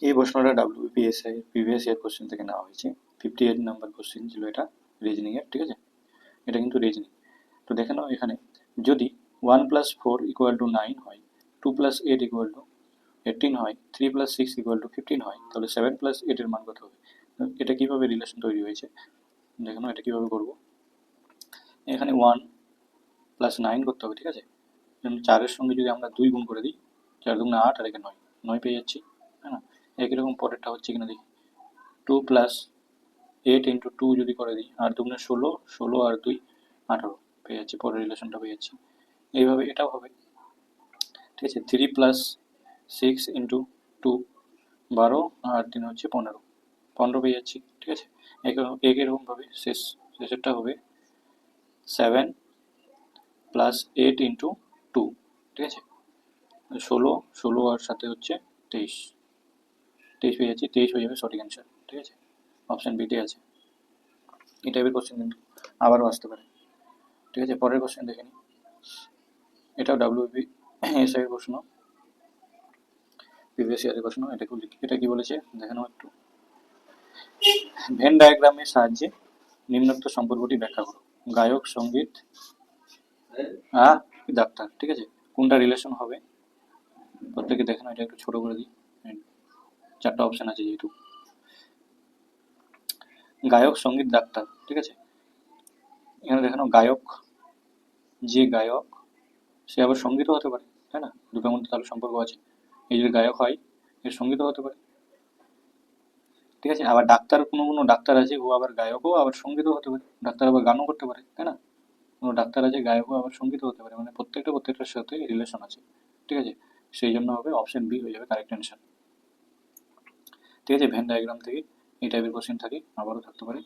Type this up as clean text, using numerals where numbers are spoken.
এই প্রশ্নটা WBPSI previous year question থেকে নেওয়া হয়েছে। 58 নাম্বার কোশ্চেন ছিল এটা, রিজনিং এর, ঠিক আছে। এটা কিন্তু রিজনিং। তো দেখে নাও এখানে, যদি 1 + 4 = 9 হয়, 2 + 8 = 18 হয়, 3 + 6 = 15 হয়, তাহলে 7 + 8 এর মান কত হবে? এটা কিভাবে রিলেশন তৈরি হয়েছে দেখে নাও, এটা কিভাবে করবো। এখানে 1 + 9 করতে হবে, ঠিক আছে। 4 সঙ্গে যদি আমরা 2 গুণ করে দিই, 4 2 8 আর এখানে 9 পেয়ে যাচ্ছি, হ্যাঁ না। একই রকম পরেরটা হচ্ছে কিনা দেখি, 2 + 8 × 2 যদি করে দিই, 8 2 16, 16 আর 2 18 পেয়ে যাচ্ছি, পরের রিলেশনটা পেয়ে যাচ্ছি। এইভাবে এটাও হবে, ঠিক আছে। 3 + 6 × 2 12 আর 3 হচ্ছে 15, 15 পেয়ে যাচ্ছি, ঠিক আছে। একই রকমভাবে শেষেরটা হবে 7 + 8 × 2, ঠিক আছে। 16, 16 আর সাথে হচ্ছে 23, 23 পেয়ে যাচ্ছি, 23 হয়ে যাবে সঠিক অ্যান্সার, ঠিক আছে। অপশান বিতে আছে। এই টাইপের কোশ্চেন কিন্তু আবারও আসতে পারে, ঠিক আছে। পরের কোশ্চেন দেখে নিই, এটাও WBPSI এর প্রশ্ন, প্রিভিয়াস ইয়ারের প্রশ্ন। এটা কি বলেছে দেখে নাও একটু। ভেন ডায়াগ্রামের সাহায্যে নিম্নোক্ত সম্পর্কটি ব্যাখ্যা করো। গায়ক, সঙ্গীত, ডাক্তার, ঠিক আছে। কোনটা রিলেশন হবে প্রত্যেকে দেখে নাও। এটা একটু ছোট করে দিই, 4টা অপশন আছে যেহেতু। গায়ক, সঙ্গীত, ডাক্তার, ঠিক আছে। এখানে দেখে নাও, গায়ক, যে গায়ক সে আবার সঙ্গীতও হতে পারে, তাই না। দুটোর মধ্যে তাহলে সম্পর্ক আছে। এই যদি গায়ক হয়, এর সঙ্গীতও হতে পারে, ঠিক আছে। আবার ডাক্তার, কোনো কোনো ডাক্তার আছে ও আবার গায়কও আবার সঙ্গীতও হতে পারে, ডাক্তার আবার গানও করতে পারে, তাই না। কোনো ডাক্তার আছে গায়কও আবার সঙ্গীতও হতে পারে, মানে প্রত্যেকটার সাথে রিলেশন আছে, ঠিক আছে। সেই জন্য হবে অপশন বি হয়ে যাবে কারেক্ট অ্যান্সার, ঠিক আছে। ভেন ডায়াগ্রাম থেকে এই টাইপের কোশ্চেন থাকে, আবারও থাকতে পারে।